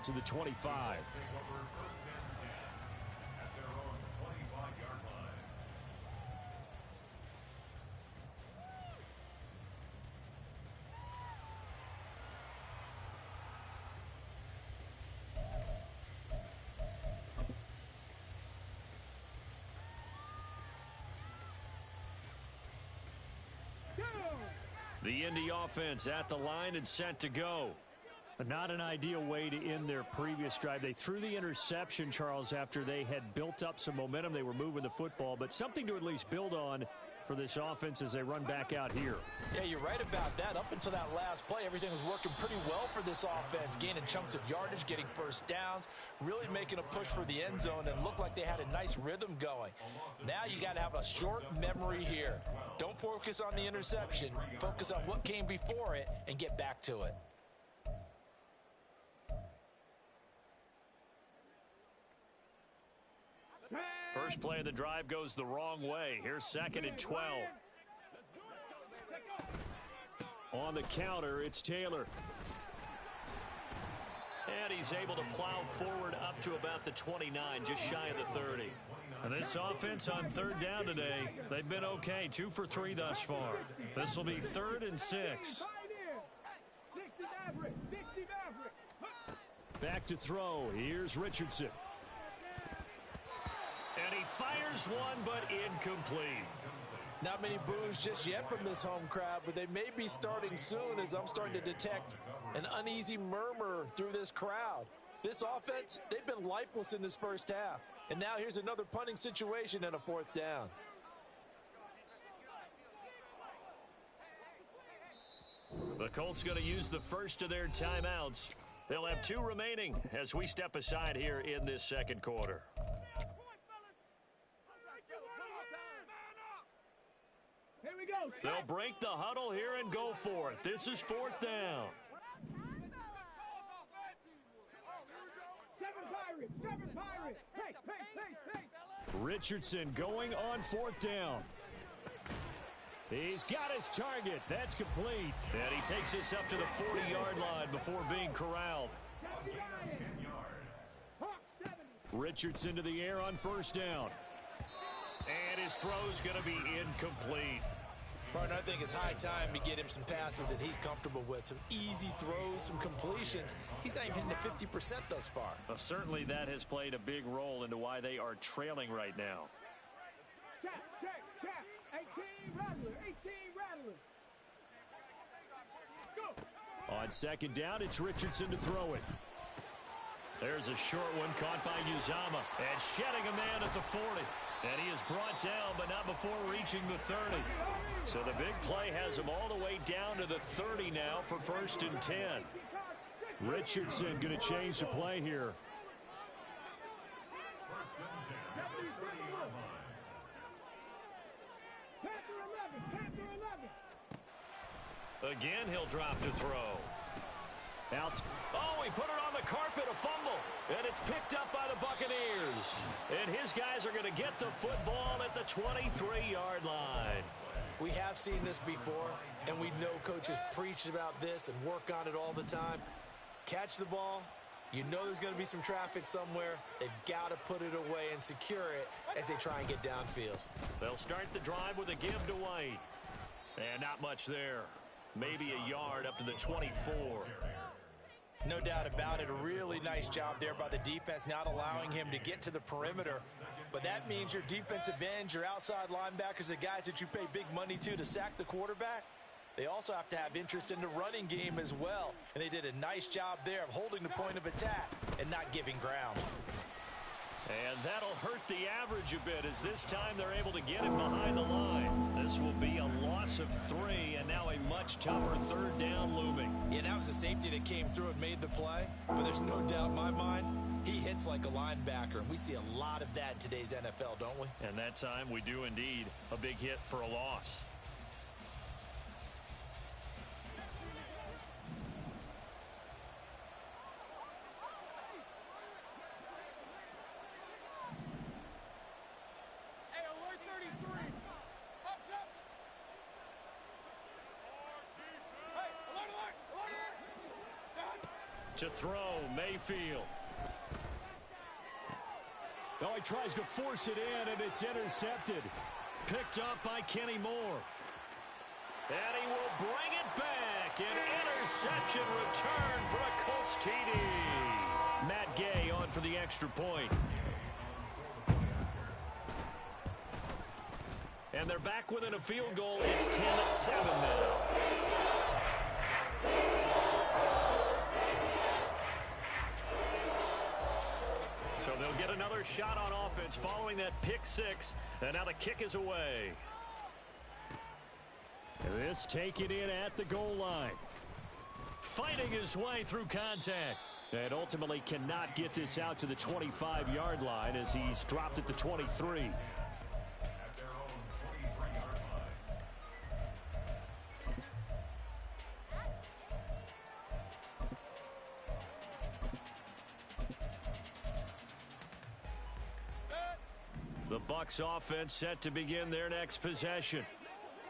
out to the 25. The Indy offense at the line and set to go. Not an ideal way to end their previous drive. They threw the interception, Charles, after they had built up some momentum. They were moving the football, but something to at least build on for this offense as they run back out here. Yeah, you're right about that. Up until that last play, everything was working pretty well for this offense, gaining chunks of yardage, getting first downs, really making a push for the end zone, and looked like they had a nice rhythm going. Now you got to have a short memory here. Don't focus on the interception. Focus on what came before it and get back to it. First play of the drive goes the wrong way. Here's 2nd and 12. On the counter, it's Taylor. And he's able to plow forward up to about the 29, just shy of the 30. And this offense on 3rd down today, they've been okay. 2 for 3 thus far. This will be 3rd and 6. Back to throw. Here's Richardson. And he fires one, but incomplete. Not many boos just yet from this home crowd, but they may be starting soon as I'm starting to detect an uneasy murmur through this crowd. This offense, they've been lifeless in this first half. And now here's another punting situation and a 4th down. The Colts going to use the first of their timeouts. They'll have 2 remaining as we step aside here in this second quarter. Here we go. They'll break the huddle here and go for it. This is 4th down. 7 Pirates. Hey. Richardson going on 4th down. He's got his target. That's complete. And he takes this up to the 40-yard line before being corralled. Richardson to the air on 1st down. And his throw's going to be incomplete. Partner, I think it's high time to get him some passes that he's comfortable with. Some easy throws, some completions. He's not even hitting the 50% thus far. Well, certainly that has played a big role into why they are trailing right now. Check. 18 Rattler. Go. On 2nd down, it's Richardson to throw it. There's a short one caught by Uzama. And shedding a man at the 40. And he is brought down, but not before reaching the 30. So the big play has him all the way down to the 30 now for 1st and 10. Richardson going to change the play here. Again, he'll drop to throw. Out. Oh, he put it on the carpet, a fumble. And it's picked up by the Buccaneers. And his guys are going to get the football at the 23-yard line. We have seen this before, and we know coaches preach about this and work on it all the time. Catch the ball. You know there's going to be some traffic somewhere. They've got to put it away and secure it as they try and get downfield. They'll start the drive with a give to White. And not much there. Maybe a yard up to the 24. No doubt about it. A really nice job there by the defense, not allowing him to get to the perimeter. But that means your defensive ends, your outside linebackers, the guys that you pay big money to sack the quarterback, they also have to have interest in the running game as well. And they did a nice job there of holding the point of attack and not giving ground. And that'll hurt the average a bit as this time they're able to get him behind the line. This will be a loss of 3 and now a much tougher 3rd down looming. Yeah, that was a safety that came through and made the play. But there's no doubt in my mind, he hits like a linebacker. And we see a lot of that in today's NFL, don't we? And that time we do indeed. A big hit for a loss. To throw, Mayfield. Oh, he tries to force it in, and it's intercepted. Picked up by Kenny Moore. And he will bring it back. An interception return for a Colts TD. Matt Gay on for the extra point. And they're back within a field goal. It's 10-7 now. So they'll get another shot on offense following that pick six. And now the kick is away. This taken in at the goal line. Fighting his way through contact. And ultimately cannot get this out to the 25-yard line as he's dropped at the 23. The Bucs offense set to begin their next possession.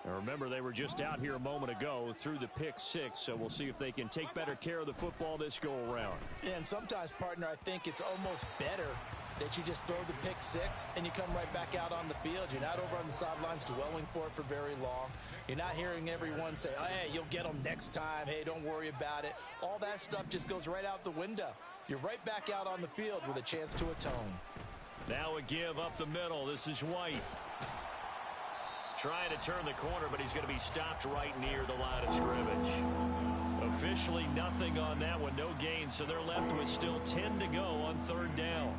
Now remember, they were just out here a moment ago through the pick six, so we'll see if they can take better care of the football this go-around. Yeah, and sometimes, partner, I think it's almost better that you just throw the pick six and you come right back out on the field. You're not over on the sidelines dwelling for it for very long. You're not hearing everyone say, oh, hey, you'll get them next time. Hey, don't worry about it. All that stuff just goes right out the window. You're right back out on the field with a chance to atone. Now a give up the middle. This is White. Trying to turn the corner, but he's going to be stopped right near the line of scrimmage. Officially nothing on that one, no gain, so they're left with still 10 to go on third down.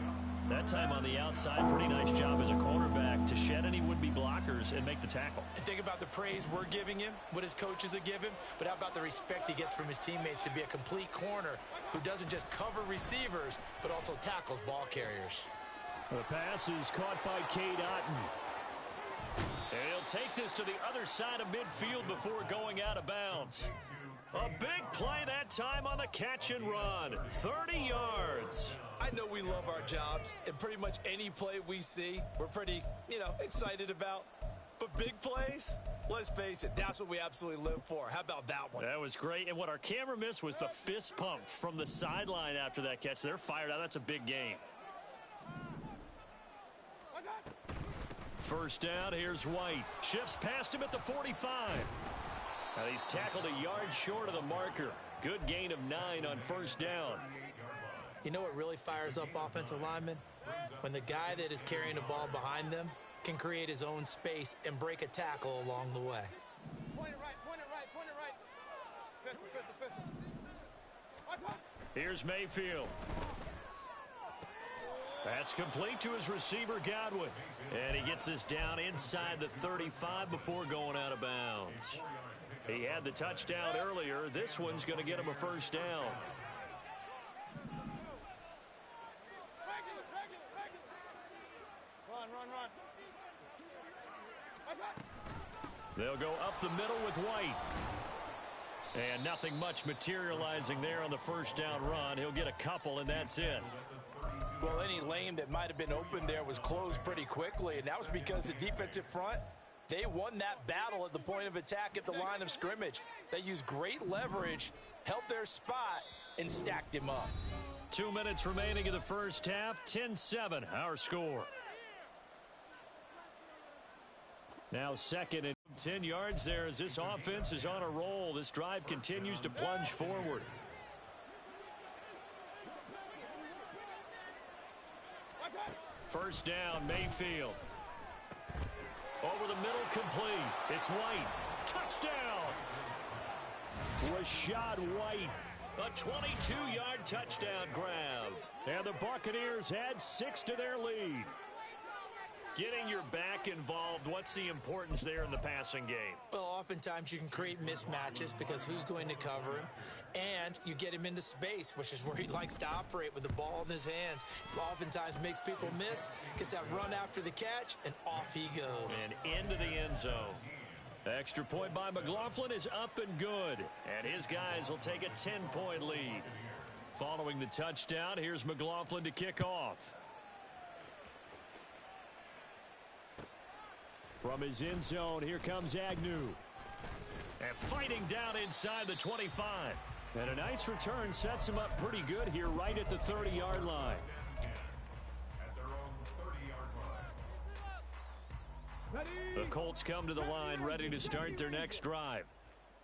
That time on the outside, pretty nice job as a cornerback to shed any would-be blockers and make the tackle. And think about the praise we're giving him, what his coaches are giving, but how about the respect he gets from his teammates to be a complete corner who doesn't just cover receivers, but also tackles ball carriers. The pass is caught by Cade Otton. And he'll take this to the other side of midfield before going out of bounds. A big play that time on the catch and run. 30 yards. I know we love our jobs, and pretty much any play we see, we're pretty, excited about. But big plays, let's face it, that's what we absolutely live for. How about that one? That was great, and what our camera missed was the fist pump from the sideline after that catch. They're fired out. That's a big game. First down, here's White. Shifts past him at the 45. And he's tackled a yard short of the marker. Good gain of 9 on first down. You know what really fires up offensive linemen? When the guy that is carrying the ball behind them can create his own space and break a tackle along the way. Point it right, point it right, point it right. Pistol. Here's Mayfield. That's complete to his receiver, Godwin. And he gets this down inside the 35 before going out of bounds. He had the touchdown earlier. This one's going to get him a first down. Run. They'll go up the middle with White. And nothing much materializing there on the first down run. He'll get a couple, and that's it. Well, any lane that might have been open there was closed pretty quickly, and that was because the defensive front, they won that battle at the point of attack at the line of scrimmage. They used great leverage, held their spot, and stacked him up. 2 minutes remaining in the first half. 10-7, our score. Now second and 10 yards there as this offense is on a roll. This drive continues to plunge forward. First down, Mayfield. Over the middle, complete. It's White. Touchdown! Rashad White. A 22-yard touchdown grab. And the Buccaneers add 6 to their lead. Getting your back involved, what's the importance there in the passing game? Well, oftentimes you can create mismatches because who's going to cover him? And you get him into space, which is where he likes to operate with the ball in his hands. Oftentimes makes people miss, gets that run after the catch, and off he goes. And into the end zone. Extra point by McLaughlin is up and good. And his guys will take a 10-point lead. Following the touchdown, here's McLaughlin to kick off. From his end zone, here comes Agnew. And fighting down inside the 25. And a nice return sets him up pretty good here right at the 30-yard line. The Colts come to the line ready to start their next drive.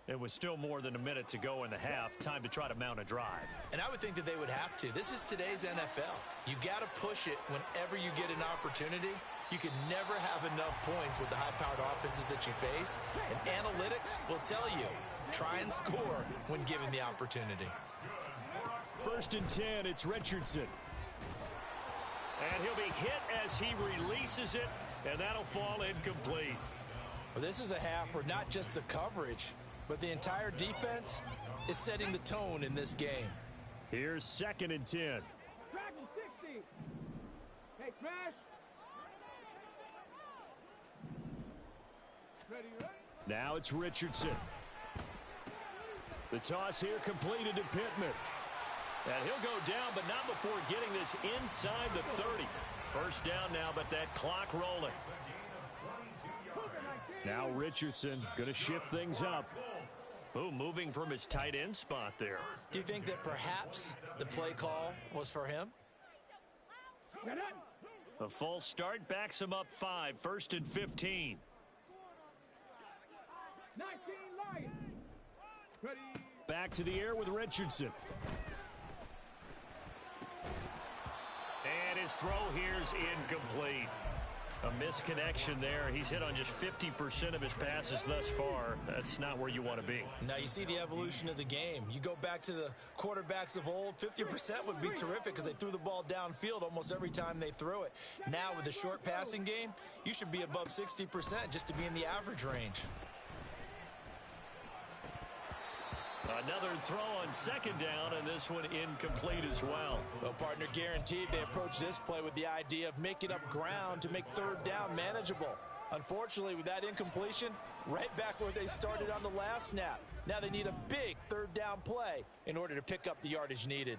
It was still more than a minute to go in the half. Time to try to mount a drive. And I would think that they would have to. This is today's NFL. You got to push it whenever you get an opportunity. You can never have enough points with the high-powered offenses that you face. And analytics will tell you, try and score when given the opportunity. 1st and 10, it's Richardson. And he'll be hit as he releases it, and that'll fall incomplete. Well, this is a half where not just the coverage, but the entire defense is setting the tone in this game. Here's 2nd and 10. Dragon 60. Hey, Crash. Ready, ready. Now it's Richardson. The toss here completed to Pittman. And he'll go down, but not before getting this inside the 30. 1st down now, but that clock rolling. Now Richardson going to shift things up. Oh, moving from his tight end spot there. Do you think that perhaps the play call was for him? A false start backs him up 5. 1st and 15. 19 Lions. Ready. Back to the air with Richardson. And his throw here's incomplete. A misconnection there. He's hit on just 50% of his passes thus far. That's not where you want to be. Now you see the evolution of the game. You go back to the quarterbacks of old, 50% would be terrific because they threw the ball downfield almost every time they threw it. Now with the short passing game, you should be above 60% just to be in the average range. Another throw on 2nd down, and this one incomplete as well. Well, partner, guaranteed they approach this play with the idea of making up ground to make 3rd down manageable. Unfortunately, with that incompletion, right back where they started on the last snap. Now they need a big 3rd down play in order to pick up the yardage needed.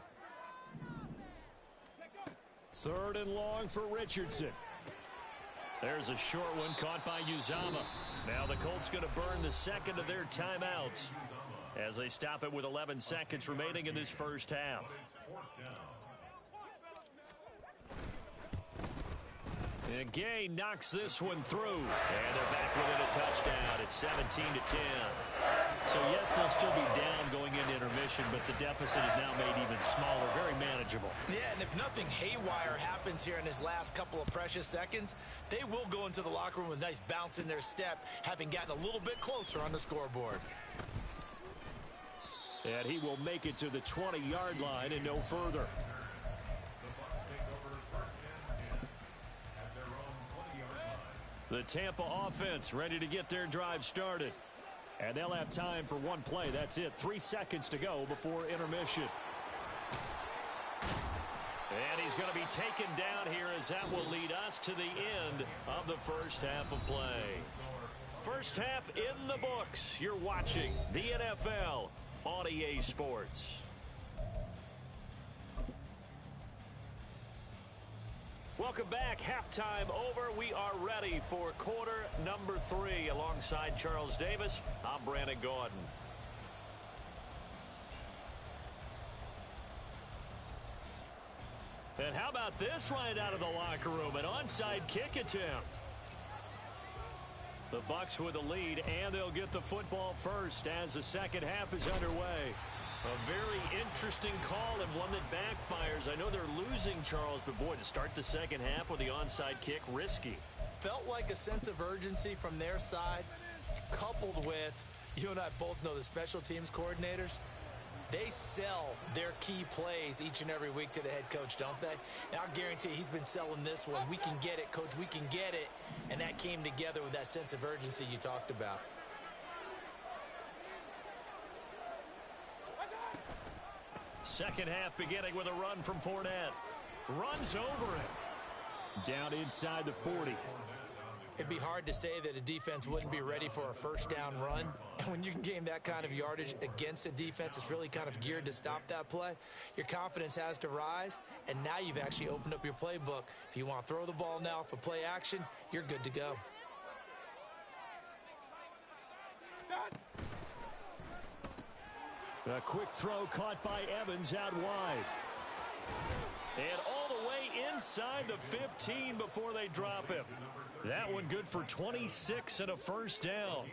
3rd and long for Richardson. There's a short one caught by Uzama. Now the Colts going to burn the 2nd of their timeouts as they stop it with 11 seconds remaining in this 1st half. And Gay knocks this one through. And they're back within a touchdown. It's 17-10. So, yes, they'll still be down going into intermission, but the deficit is now made even smaller, very manageable. Yeah, and if nothing haywire happens here in his last couple of precious seconds, they will go into the locker room with a nice bounce in their step, having gotten a little bit closer on the scoreboard. And he will make it to the 20-yard line and no further. The Tampa offense ready to get their drive started. And they'll have time for one play. That's it. 3 seconds to go before intermission. And he's going to be taken down here as that will lead us to the end of the 1st half of play. 1st half in the books. You're watching the NFL on EA Sports. Welcome back. Halftime over. We are ready for quarter number 3. Alongside Charles Davis, I'm Brandon Gordon. And how about this right out of the locker room? An onside kick attempt. The Bucs with the lead, and they'll get the football first as the 2nd half is underway. A very interesting call and one that backfires. I know they're losing, Charles, but boy, to start the 2nd half with the onside kick, risky. Felt like a sense of urgency from their side, coupled with, you and I both know the special teams coordinators. They sell their key plays each and every week to the head coach, don't they? And I'll guarantee he's been selling this one. We can get it, coach, we can get it. And that came together with that sense of urgency you talked about. Second half beginning with a run from Fournette. Runs over it. Down inside the 40. It'd be hard to say that a defense wouldn't be ready for a 1st down run. And when you can gain that kind of yardage against a defense that's really kind of geared to stop that play, your confidence has to rise, and now you've actually opened up your playbook. If you want to throw the ball now for play action, you're good to go. A quick throw caught by Evans out wide. And all the way inside the 15 before they drop him. That one good for 26 and a first down.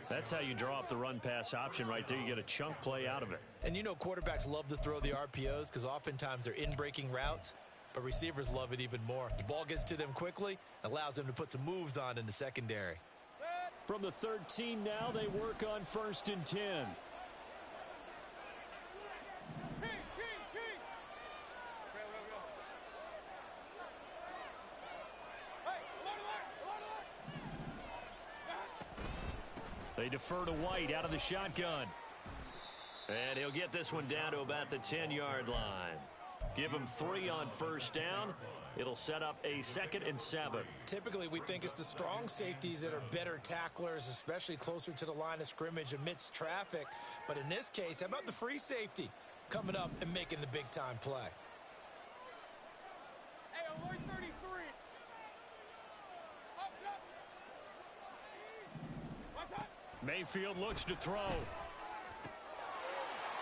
That's how you draw up the run-pass option right there. You get a chunk play out of it. And you know quarterbacks love to throw the RPOs because oftentimes they're in-breaking routes, but receivers love it even more. The ball gets to them quickly, allows them to put some moves on in the secondary. From the 13 now, they work on 1st and 10. They defer to White out of the shotgun. And he'll get this one down to about the 10-yard line. Give him 3 on first down. It'll set up a 2nd and 7. Typically, we think it's the strong safeties that are better tacklers, especially closer to the line of scrimmage amidst traffic. But in this case, how about the free safety coming up and making the big-time play? Hey, Lloyd 33. Up. What's up? Mayfield looks to throw.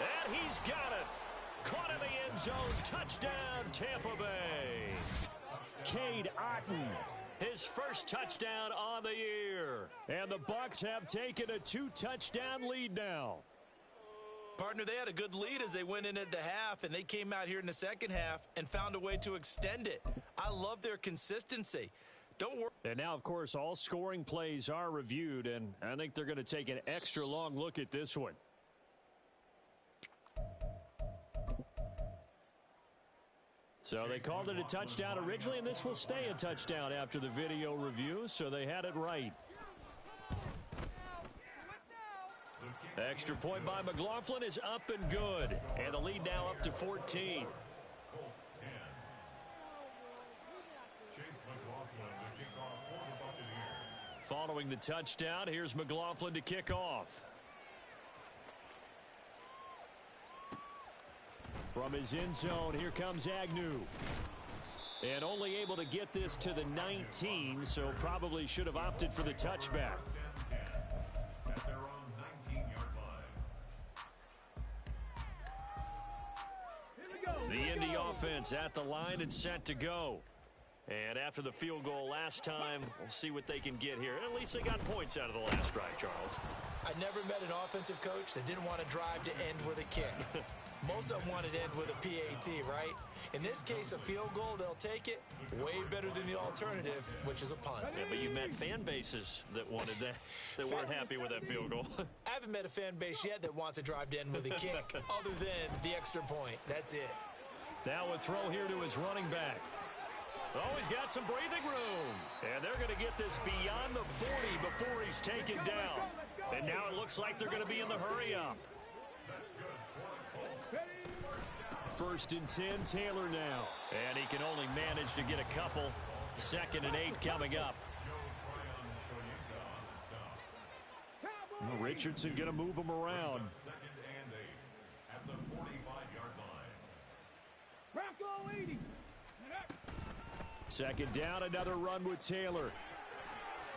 And he's got it. Caught in the end zone. Touchdown, Tampa Bay. Cade Otton, his first touchdown on the year. And the Bucs have taken a 2-touchdown lead now. Partner, they had a good lead as they went into the half, and they came out here in the second half and found a way to extend it. I love their consistency. Don't worry. And now, of course, all scoring plays are reviewed, and I think they're going to take an extra long look at this one. So they called it a touchdown originally, and this will stay a touchdown after the video review, so they had it right. Extra point by McLaughlin is up and good, and the lead now up to 14. Following the touchdown, here's McLaughlin to kick off. From his end zone, here comes Agnew. And only able to get this to the 19, so probably should have opted for the touchback. At their own 19-yard line. The Indy offense at the line and set to go. And after the field goal last time, we'll see what they can get here. At least they got points out of the last drive, Charles. I never met an offensive coach that didn't want to drive to end with a kick. Most of them wanted to end with a PAT, right? In this case, a field goal, they'll take it. Way better than the alternative, which is a punt. Yeah, but you met fan bases that wanted that, that weren't happy with that field goal. I haven't met a fan base yet that wants to drive to end with a kick, other than the extra point. That's it. Now a throw here to his running back. Oh, he's got some breathing room. And they're going to get this beyond the 40 before he's taken down. And now it looks like they're going to be in the hurry-up. 1st and 10, Taylor now. And he can only manage to get a couple. 2nd and 8 coming up. Well, Richardson going to move him around. 2nd and 8 at the 45-yard line. Rocco 80. 2nd down, another run with Taylor.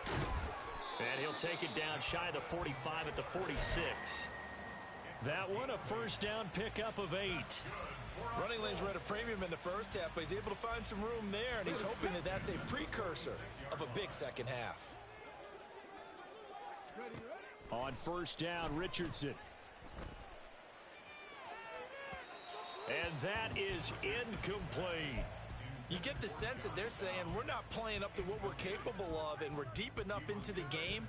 And he'll take it down shy of the 45 at the 46. That one, a first down pickup of 8. Running lanes were at a premium in the first half, but he's able to find some room there, and he's hoping that that's a precursor of a big second half. On first down, Richardson. And that is incomplete. You get the sense that they're saying we're not playing up to what we're capable of, and we're deep enough into the game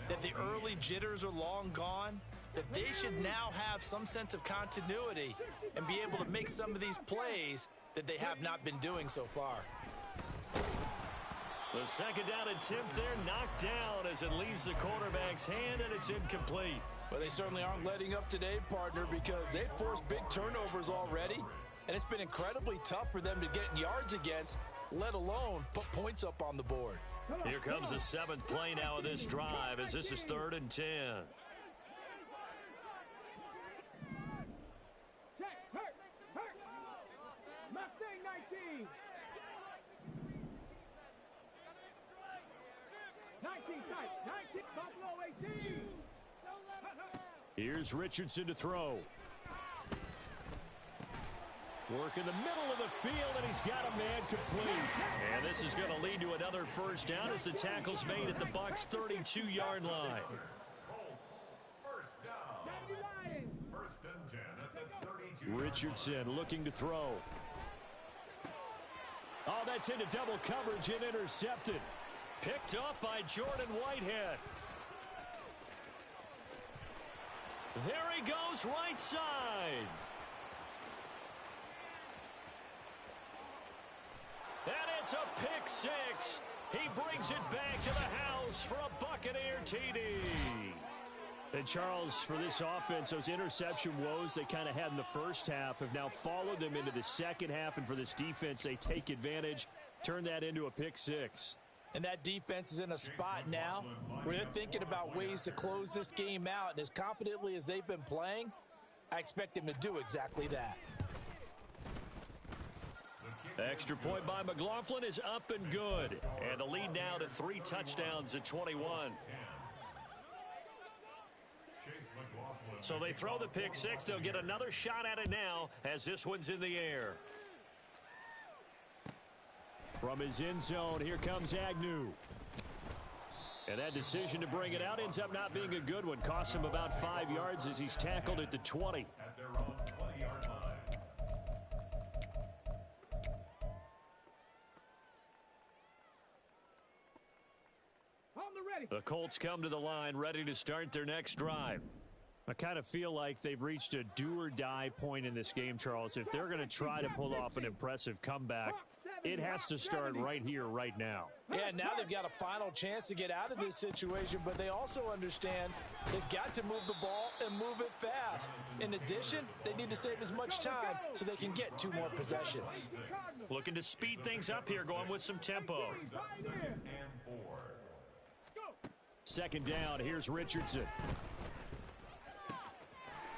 that the early jitters are long gone, that they should now have some sense of continuity and be able to make some of these plays that they have not been doing so far. The 2nd down attempt there knocked down as it leaves the quarterback's hand, and it's incomplete. But they certainly aren't letting up today, partner, because they've forced big turnovers already, and it's been incredibly tough for them to get yards against, let alone put points up on the board. Here comes the 7th play now of this drive as this is 3rd and 10. Mustang 19. 19 tight. 19. Buffalo 18. Here's Richardson to throw. Work in the middle of the field, and he's got a man complete. And this is going to lead to another first down as the tackle's made at the Bucs' 32-yard line. First down. First and 10 at the 32. Richardson looking to throw. Oh, that's into double coverage and intercepted. Picked up by Jordan Whitehead. There he goes, right side. And it's a pick six. He brings it back to the house for a Buccaneer TD. And Charles, for this offense, those interception woes they kind of had in the first half have now followed them into the second half. And for this defense, they take advantage, turn that into a pick six. And that defense is in a spot now where they're thinking about ways to close this game out. And as confidently as they've been playing, I expect them to do exactly that. Extra point by McLaughlin is up and good. And the lead now to 3 touchdowns at 21. So they throw the pick six. They'll get another shot at it now as this one's in the air. From his end zone, here comes Agnew. And that decision to bring it out ends up not being a good one. Costs him about 5 yards as he's tackled at the 20. At their own 20-yard line. The Colts come to the line ready to start their next drive. I kind of feel like they've reached a do-or-die point in this game, Charles. If they're going to try to pull off an impressive comeback, it has to start right here, right now. Yeah, now they've got a final chance to get out of this situation, but they also understand they've got to move the ball and move it fast. In addition, they need to save as much time so they can get 2 more possessions. Looking to speed things up here, going with some tempo. Second down, here's Richardson.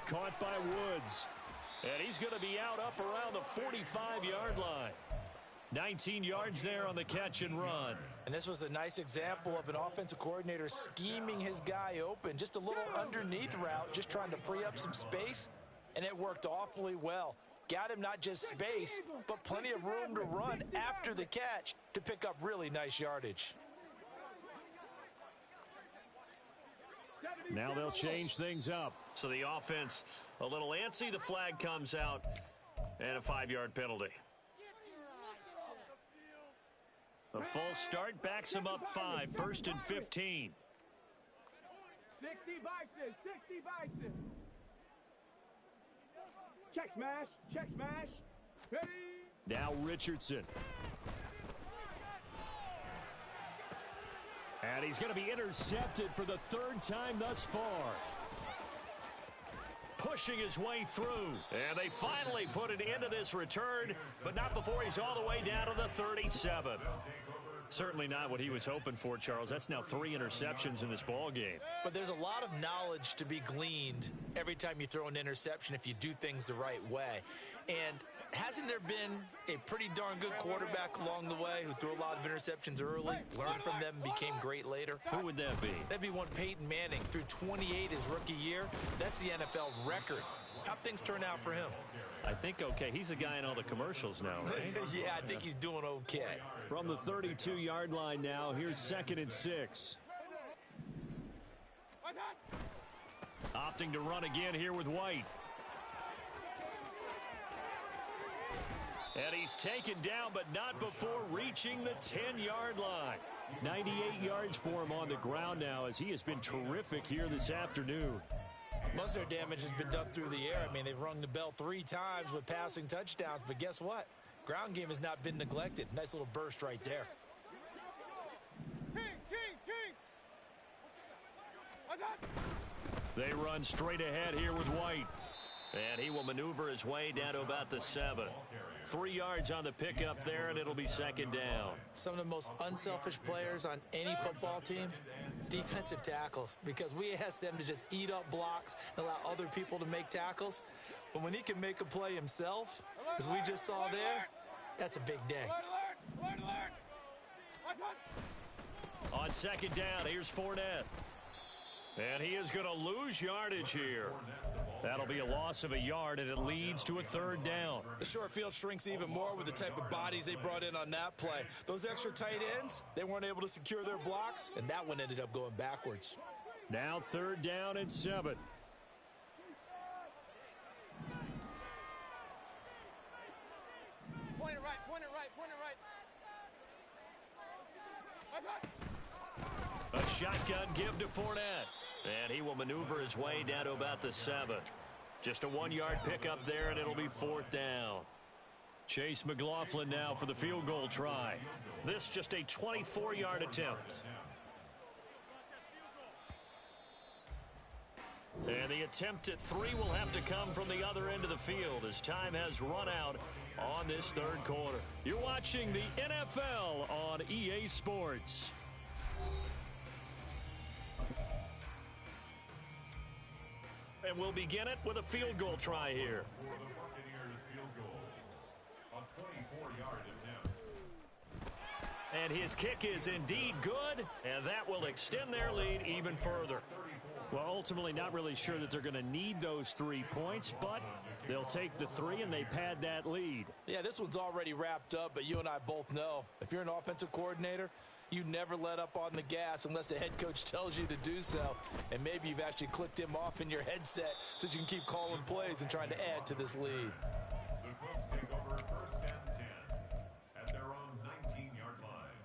Caught by Woods. And he's going to be out up around the 45-yard line. 19 yards there on the catch and run. And this was a nice example of an offensive coordinator scheming his guy open. Just a little underneath route, just trying to free up some space. And it worked awfully well. Got him not just space, but plenty of room to run after the catch to pick up really nice yardage. Now they'll change things up. So the offense a little antsy. The flag comes out and a 5-yard penalty. The false start backs him up 5. First and 15. 60 Bison, 60 Bison. Check smash, check smash. Ready? Now Richardson. And he's going to be intercepted for the 3rd time thus far. Pushing his way through. And they finally put an end to this return, but not before he's all the way down to the 37. Certainly not what he was hoping for, Charles. That's now 3 interceptions in this ball game. But there's a lot of knowledge to be gleaned every time you throw an interception if you do things the right way. And hasn't there been a pretty darn good quarterback along the way who threw a lot of interceptions early, learned from them, and became great later? Who would that be? That'd be one Peyton Manning. Threw 28 his rookie year. That's the NFL record. How'd things turn out for him? I think okay. He's a guy in all the commercials now, right? Yeah, I think he's doing okay. From the 32-yard line now, here's 2nd and 6. Opting to run again here with White. And he's taken down, but not before reaching the 10-yard line. 98 yards for him on the ground now as he has been terrific here this afternoon. Most of their damage has been done through the air. I mean, they've rung the bell 3 times with passing touchdowns, but guess what? Ground game has not been neglected. Nice little burst right there. King. They run straight ahead here with White. And he will maneuver his way down to about the 7. 3 yards on the pickup there, and it'll be 2nd down. Some of the most unselfish players on any football team, defensive tackles, because we ask them to just eat up blocks and allow other people to make tackles. But when he can make a play himself, as we just saw there, that's a big day. On 2nd down, here's Fournette. And he is going to lose yardage here. That'll be a loss of a yard, and it leads to a third down. The short field shrinks even more with the type of bodies they brought in on that play. Those extra tight ends, they weren't able to secure their blocks, and that one ended up going backwards. Now 3rd down and 7. Point it right, point it right, point it right. A shotgun give to Fournette. And he will maneuver his way down to about the 7. Just a 1-yard pickup there, and it'll be 4th down. Chase McLaughlin now for the field goal try. This just a 24-yard attempt. And the attempt at 3 will have to come from the other end of the field as time has run out on this 3rd quarter. You're watching the NFL on EA Sports. And we'll begin it with a field goal try here. For the Buccaneers field goal, a 24-yard attempt. And his kick is indeed good, and that will extend their lead even further. Well, ultimately not really sure that they're going to need those 3 points, but they'll take the 3 and they pad that lead. Yeah, this one's already wrapped up, but you and I both know if you're an offensive coordinator, you never let up on the gas unless the head coach tells you to do so. And maybe you've actually clicked him off in your headset so you can keep calling plays and trying to add to this lead. The Colts take over 1st and 10 at their own 19-yard line.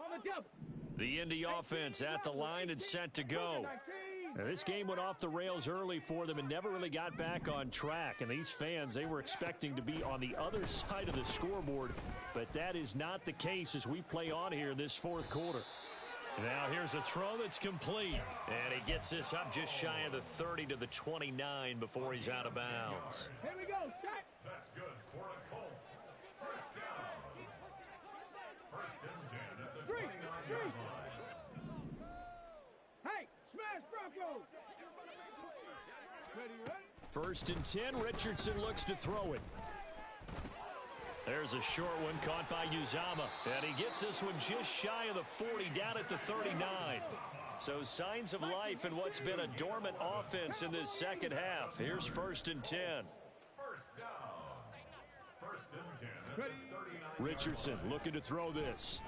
On the jump. The Indy offense at the line and set to go. Now, this game went off the rails early for them and never really got back on track. And these fans, they were expecting to be on the other side of the scoreboard, but that is not the case as we play on here in this 4th quarter. Now here's a throw that's complete. And he gets this up just shy of the 30 to the 29 before he's out of bounds. Here we go, shot. That's good for the Colts. 1st down. 1st and 10 at the 29-yard line. Hey, smash Broncos. Ready, ready? 1st and 10, Richardson looks to throw it. There's a short one caught by Uzama. And he gets this one just shy of the 40 down at the 39. So signs of life in what's been a dormant offense in this 2nd half. Here's 1st and 10. 1st down. 1st and 10 at the 39. Richardson looking to throw this.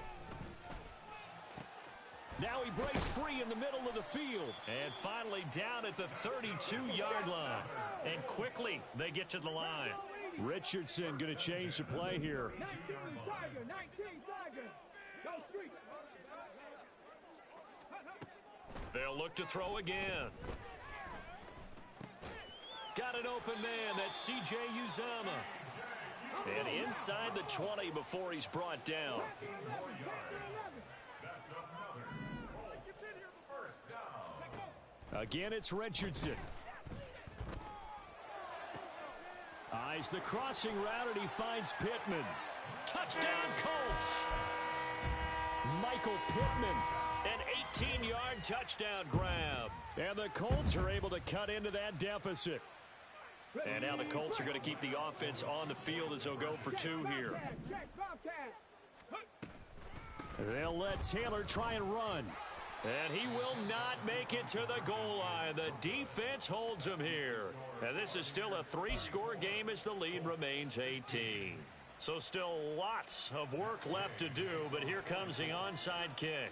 Now he breaks free in the middle of the field. And finally down at the 32-yard line. And quickly they get to the line. Richardson going to change the play here. 19 Tiger, 19 Tiger. Go street. They'll look to throw again. Got an open man. That's C.J. Uzama. And inside the 20 before he's brought down. Again, it's Richardson. Eyes the crossing route, and he finds Pittman. Touchdown, Colts! Michael Pittman, an 18-yard touchdown grab. And the Colts are able to cut into that deficit. And now the Colts are going to keep the offense on the field as they'll go for 2 here. They'll let Taylor try and run. And he will not make it to the goal line. The defense holds him here. And this is still a 3-score game as the lead remains 18. So still lots of work left to do, but here comes the onside kick.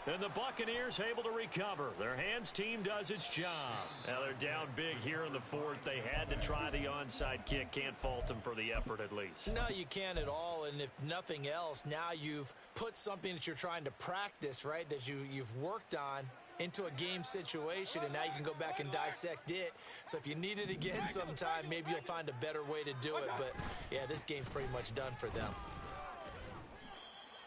And the Buccaneers able to recover. Their hands team does its job. Now they're down big here in the 4th. They had to try the onside kick. Can't fault them for the effort at least. No, you can't at all. And if nothing else, now you've put something that you're trying to practice, right, that you've worked on into a game situation, and now you can go back and dissect it. So if you need it again sometime, maybe you'll find a better way to do it. But, yeah, this game's pretty much done for them.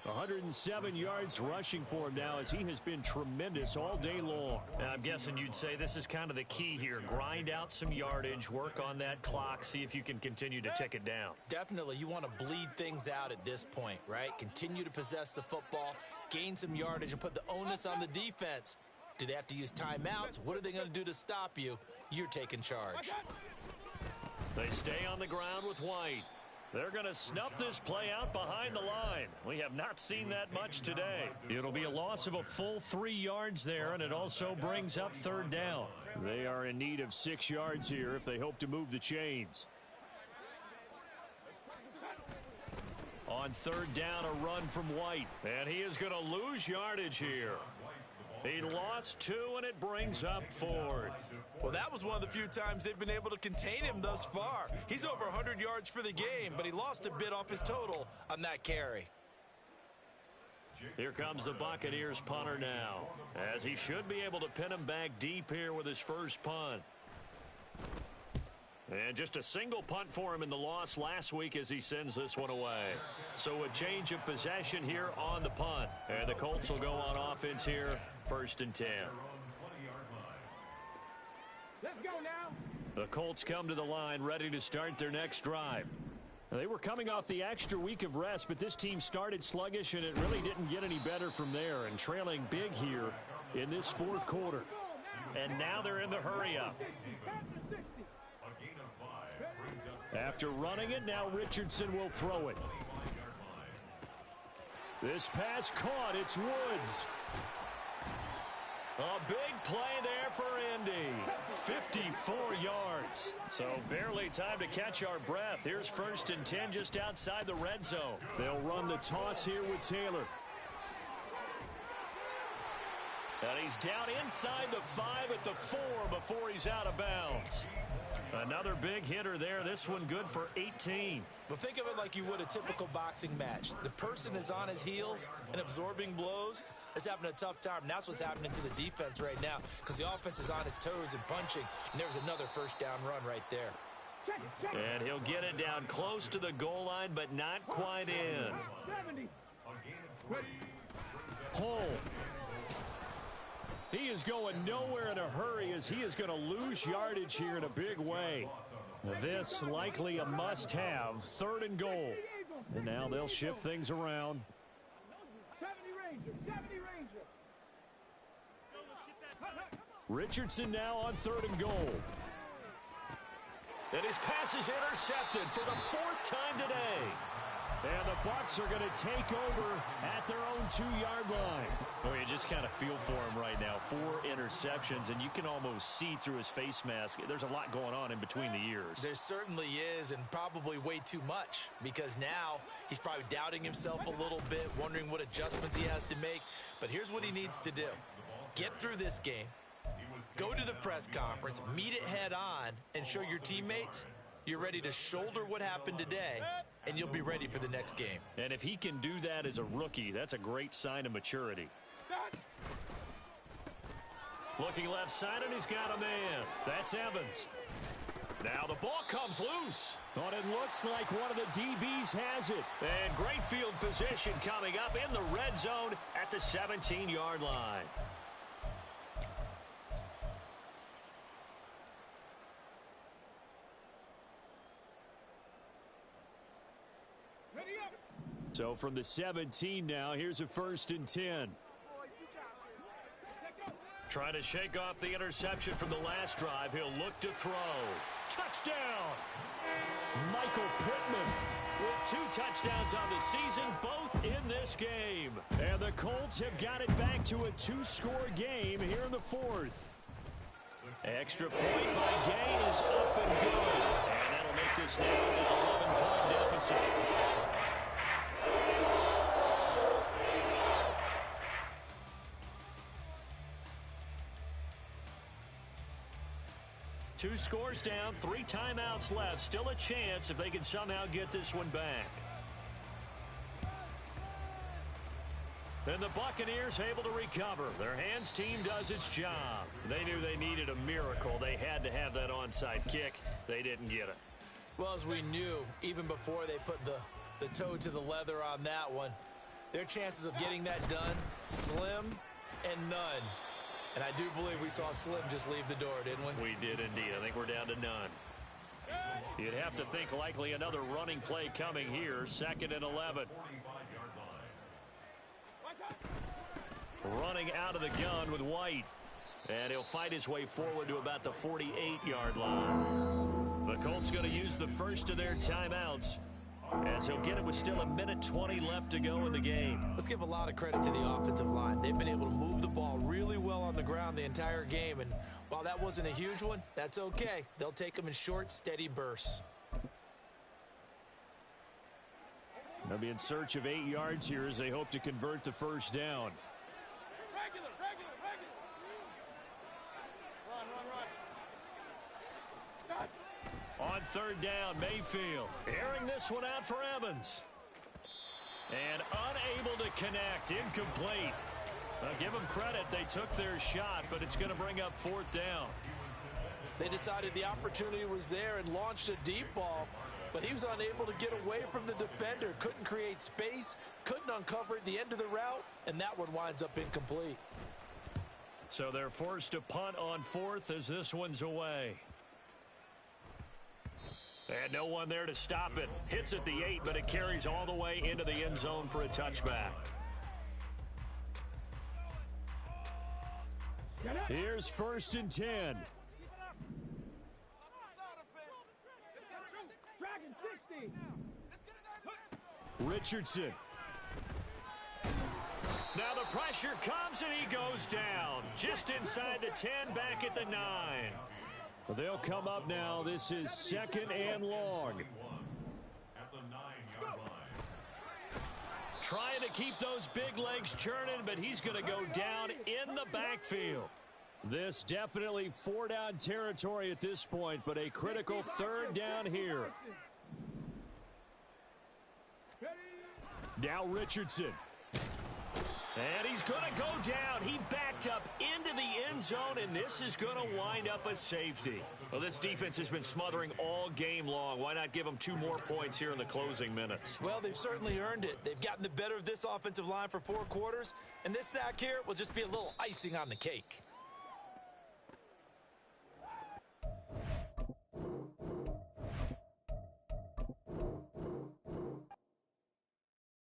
107 yards rushing for him now as he has been tremendous all day long. Now, I'm guessing you'd say this is kind of the key here. Grind out some yardage, work on that clock, see if you can continue to tick it down. Definitely. You want to bleed things out at this point, right? Continue to possess the football, gain some yardage, and put the onus on the defense. Do they have to use timeouts? What are they going to do to stop you? You're taking charge. They stay on the ground with White. They're going to snuff this play out behind the line. We have not seen that much today. It'll be a loss of a full 3 yards there, and it also brings up third down. They are in need of 6 yards here if they hope to move the chains. On third down, a run from White, and he is going to lose yardage here. He lost 2, and it brings up 4th. Well, that was one of the few times they've been able to contain him thus far. He's over 100 yards for the game, but he lost a bit off his total on that carry. Here comes the Buccaneers punter now, as he should be able to pin him back deep here with his first punt. And just a single punt for him in the loss last week as he sends this one away. So a change of possession here on the punt. And the Colts will go on offense here, 1st and 10. Let's go now. The Colts come to the line ready to start their next drive. They were coming off the extra week of rest, but this team started sluggish, and it really didn't get any better from there. And trailing big here in this 4th quarter. And now they're in the hurry-up. After running it, now Richardson will throw it. This pass caught. It's Woods. A big play there for Indy. 54 yards. So barely time to catch our breath. Here's 1st and 10 just outside the red zone. They'll run the toss here with Taylor. And he's down inside the 5 at the 4 before he's out of bounds. Another big hitter there. This one good for 18. Well, think of it like you would a typical boxing match. The person is on his heels and absorbing blows is having a tough time. And that's what's happening to the defense right now because the offense is on his toes and punching. And there was another first down run right there. And he'll get it down close to the goal line, but not quite in. Hole. He is going nowhere in a hurry as he is going to lose yardage here in a big way. This likely a must-have, 3rd and goal. And now they'll shift things around. 70 Ranger. Richardson now on 3rd and goal. And his pass is intercepted for the 4th time today. And the Bucs are going to take over at their own 2-yard line. Boy, you just kind of feel for him right now. 4 interceptions, and you can almost see through his face mask. There's a lot going on in between the ears. There certainly is, and probably way too much, because now he's probably doubting himself a little bit, wondering what adjustments he has to make. But here's what he needs to do. Get through this game, go to the press conference, meet it head on, and show your teammates you're ready to shoulder what happened today, and you'll be ready for the next game. And if he can do that as a rookie, that's a great sign of maturity. Looking left side, and he's got a man. That's Evans. Now the ball comes loose. But it looks like one of the DBs has it. And great field position coming up in the red zone at the 17-yard line. So from the 17 now, here's a 1st and 10. Trying to shake off the interception from the last drive. He'll look to throw. Touchdown! Michael Pittman with 2 touchdowns on the season, both in this game. And the Colts have got it back to a 2-score game here in the 4th. Extra point by Gay is up and good. And that'll make this now an 11-point deficit. Two scores down, 3 timeouts left. Still a chance if they can somehow get this one back. And the Buccaneers able to recover. Their hands team does its job. They knew they needed a miracle. They had to have that onside kick. They didn't get it. Well, as we knew, even before they put the toe to the leather on that one, their chances of getting that done, slim and none. And I do believe we saw Slim just leave the door, didn't we? We did indeed. I think we're down to none. You'd have to think likely another running play coming here. 2nd and 11. Running out of the gun with White. And he'll fight his way forward to about the 48-yard line. The Colts going to use the first of their timeouts. as he'll get it with still 1:20 left to go in the game. Let's give a lot of credit to the offensive line. They've been able to move the ball really well on the ground the entire game, and while that wasn't a huge one, that's okay. They'll take them in short, steady bursts. They'll be in search of 8 yards here as they hope to convert the first down. Regular. Run. On third down, Mayfield airing this one out for Evans. And unable to connect, incomplete. Give them credit, they took their shot, but it's going to bring up fourth down. They decided the opportunity was there and launched a deep ball, but he was unable to get away from the defender, couldn't create space, couldn't uncover the end of the route, and that one winds up incomplete. So they're forced to punt on fourth as this one's away. And no one there to stop it. Hits at the 8, but it carries all the way into the end zone for a touchback. Here's 1st and 10. Richardson. Now the pressure comes and he goes down. Just inside the 10, back at the 9. Well, they'll come up now. This is 2nd and long. At the 9-yard line. Trying to keep those big legs churning, but he's going to go down in the backfield. This definitely 4-down territory at this point, but a critical 3rd down here. Now Richardson. And he's going to go down. He backed up into the end zone, and this is going to wind up a safety. Well, this defense has been smothering all game long. Why not give them 2 more points here in the closing minutes? Well, they've certainly earned it. They've gotten the better of this offensive line for 4 quarters, and this sack here will just be a little icing on the cake.